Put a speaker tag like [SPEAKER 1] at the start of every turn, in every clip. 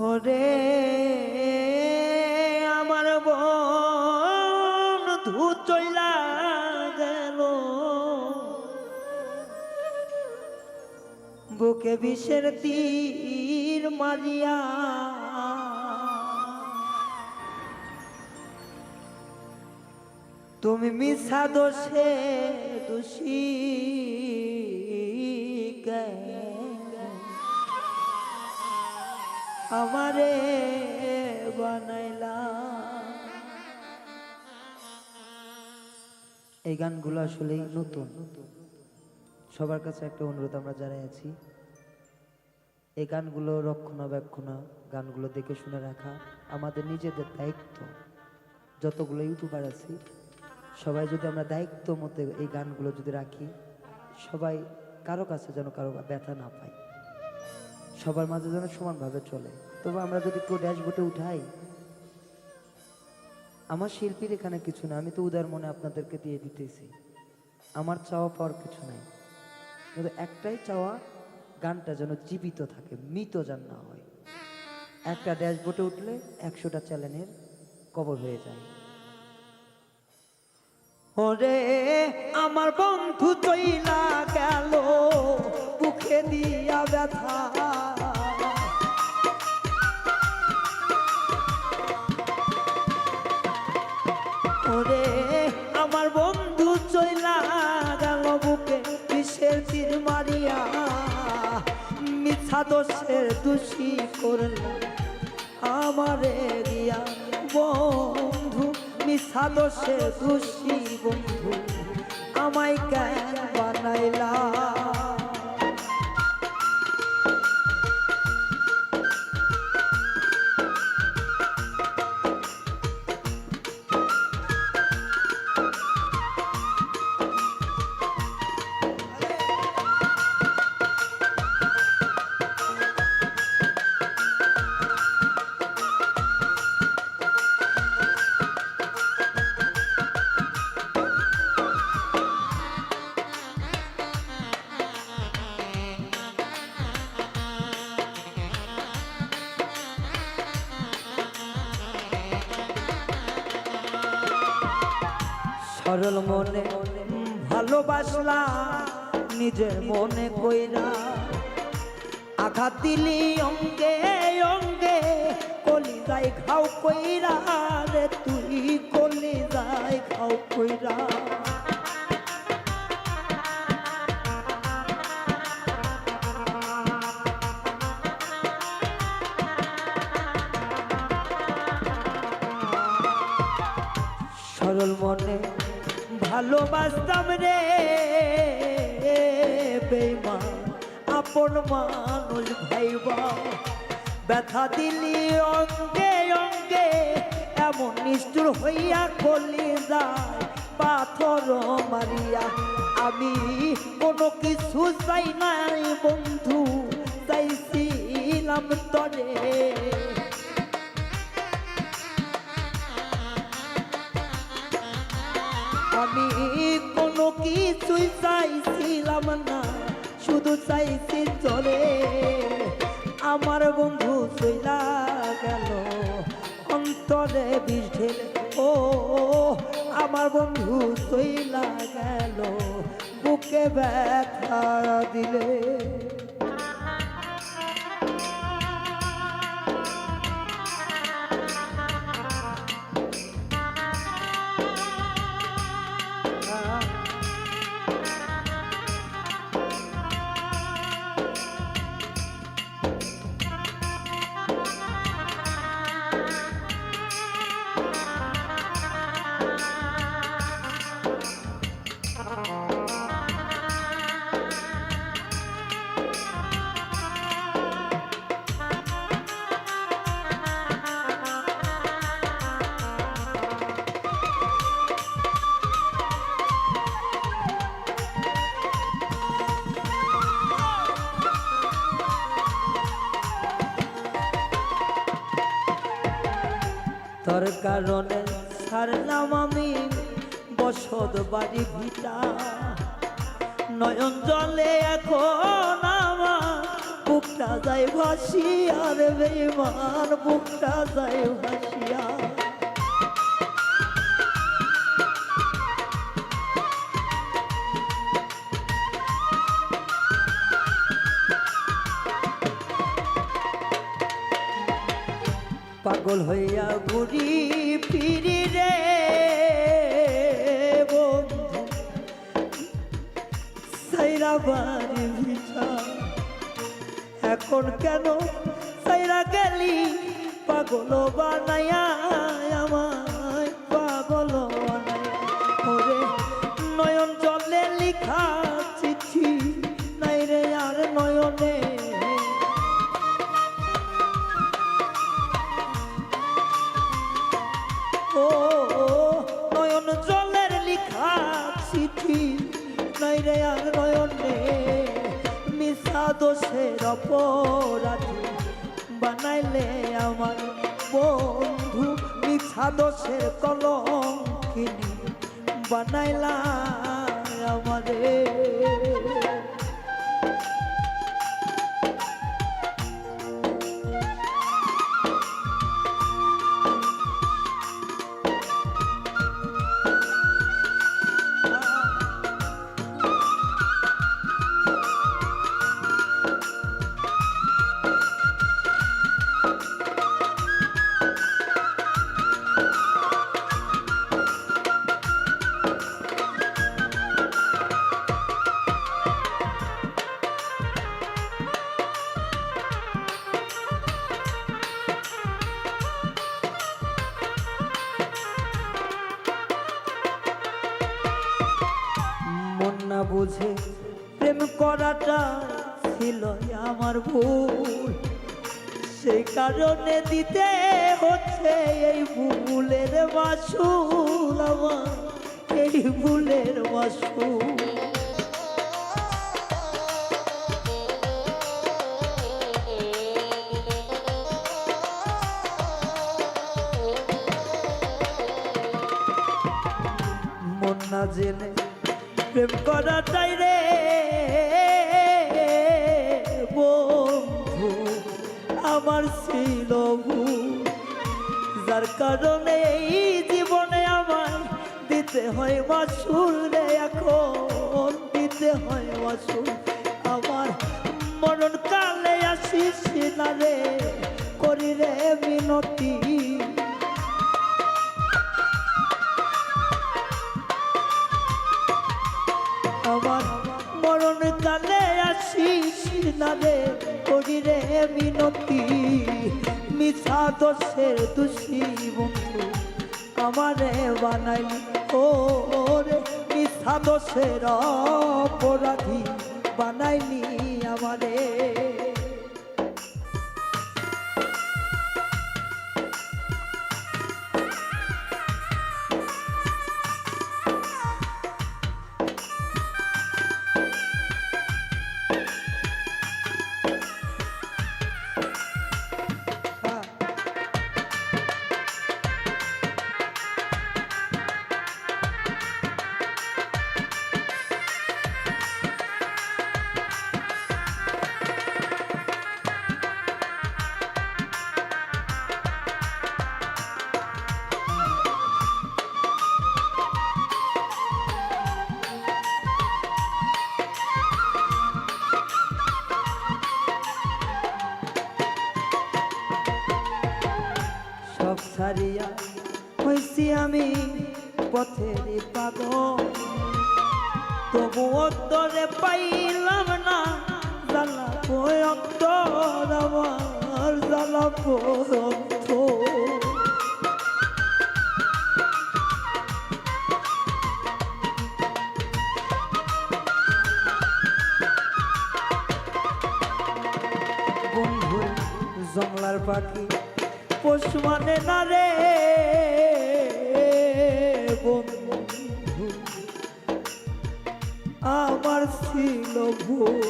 [SPEAKER 1] ওরে আমার বন্ধু চইলা গেল, বুকে বিষের তীর মারিয়া। তুমি মিছা দোষে দোষী আমারে বানাইলা। এই গানগুলো আসলে নতুন, সবার কাছে একটা অনুরোধ, আমরা যারা আছি এই গানগুলো রক্ষণাবেক্ষণা, গানগুলো দেখে শুনে রাখা আমাদের নিজেদের দায়িত্ব। যতগুলো ইউটিউবার আছি সবাই যদি আমরা দায়িত্ব মতো এই গানগুলো যদি রাখি, সবাই কারো কাছে যেন কারো ব্যথা না পায়, সবার মাঝে যেন সমানভাবে চলে। তবে আমরা যদি কেউ ড্যাশবোর্ডে উঠাই, আমার শিল্পীর এখানে কিছু না, আমি তো উদার মনে আপনাদেরকে দিয়ে দিতেছি, আমার চাওয়া পাওয়ার কিছু নাই, কিন্তু একটাই চাওয়া, গানটা যেন জীবিত থাকে, মৃত যেন না হয়। একটা ড্যাশবোর্ডে উঠলে 100টা চ্যানেলের কবর হয়ে যায়। ওরে আমার বন্ধু চইলা গেল, বুকে দিয়া ব্যথা। ওরে আমার বন্ধু চইলা গেল, বুকে বিষের তীর মারিয়া। মিথ্যা দোষের দোষী করল আমারে দিয়া। বন্ধু মিথ্যা দোষের দোষী বন্ধু আমায় কেন বানাইলা। সরল মনে ভালোবাসলা, নিজের মনে কইরা আঘাত দিলি অঙ্গে অঙ্গে। কলিজায় খাও কইরা রে তুই, কলিজায় খাও কইরা। সরল মনে ভালোবাসতাম রে বেঈমান, আপন মানুষ ভাইবা। ব্যথা দিলি অঙ্গে অঙ্গে, এমন নিষ্ঠুর হইয়া কলিজায় পাথর মারিয়া। আমি কোনো কিছু চাই নাই বন্ধু, চাইছিলাম তরে। আমি কোনো কিছুই চাইছিলাম না, শুধু চাইছি চলে। আমার বন্ধু চইলা গেল, অন্তরে বিষ ঢেলে। ও আমার বন্ধু চইলা গেল, বুকে ব্যথা দিলে। তোর কারণে ছাড়লাম আমি বসত বাড়ি ভিটা, নয়ন জলে এখন আমার বুকটা বুকটা যায় ভাসিয়া রে বেঈমান বুকটা যায় ভাসিয়া পাগল হইয়া ঘুরি ফিরি রে বন্ধু সাইরা বাড়ি ভিটা এখন কেন সাইরা গেলি পাগল বানাইয়া আমায় পাগল বানাইয়া ওরে নয়ন জলে লিখা চিঠি নাই রে আর নয়নে ও নয়ন জলের লিখা চিঠি নাই রে আর নয়নে মিশা দোষের অপরাধী বানাইলে আমার বন্ধু মিশা দোষের কলঙ্কিনী বানাইলা আমারে না বুঝে প্রেম করাটা ছিল আমার ভুল সেই কারণে দিতে হচ্ছে এই ভুলের মাসুল আমার এই ভুলের মাসুল মন না জেনে প্রেম করাটাই রে বন্ধু আমার ছিল ভুল যার কারণে এই জীবনে আমার দিতে হয় মাসুল রে এখন দিতে হয় মাসুল আমার মরণ কালে আসিস না রে করি রে মিনতি আমার মরণ কালে আসিস না রে করি রে মিনতি মিছা দোষের দোষী বন্ধু আমারে বানাইলি ও রে মিছা দোষের অপরাধী বানাইলি আমারে সব ছাড়িয়া হইছি আমি পথের পাগল তবু অন্তরে পাইলাম না জ্বালা অন্তর আমার জ্বালা বন্ধু জংলার পাখি পোষ মানে না রে বন্ধু আমার ছিল ভুল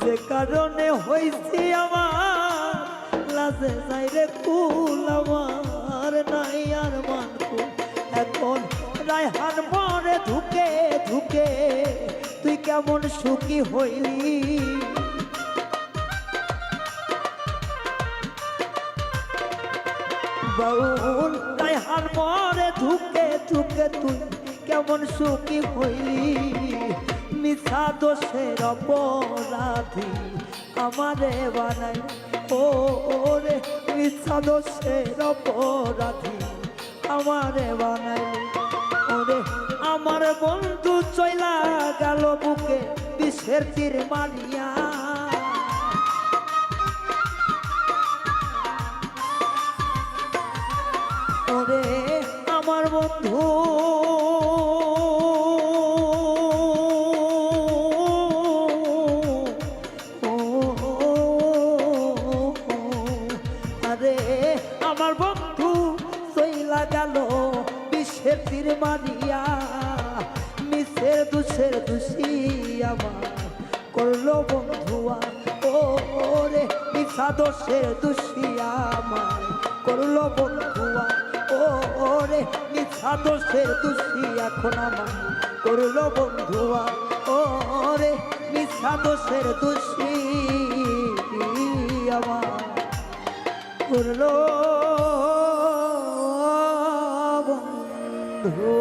[SPEAKER 1] যে কারণে হইছি আমার লাজে যাই রে কুল আমার নাই আর মানকুল এখন রায়হান মরে ধুকে ধুকে তুই কেমন সুখী হইলি বাউল তাই হার মরে ধুকে ধুকে তুই কেমন সুখী হইলি মিছা দোষের অপরাধী আমারে বানাই ও রে মিছা দোষের অপরাধী আমারে বানাই ওরে আমার বন্ধু চইলা গেল বুকে বিষের তীর মারিয়া ওরে আমার বন্ধু আরে আমার বন্ধু চইলা গেল বিষের তীর মারিয়া মিছের দুষের দোষী আমার করলো বন্ধুয়া ও রে মিছা দোষের দোষী আমার করলো বন্ধুয়া ও রে মিছা দোষের দোষী এখন আমার করলো বন্ধুয়া ও রে মিছা দোষের দোষী আমার করলো বন্ধু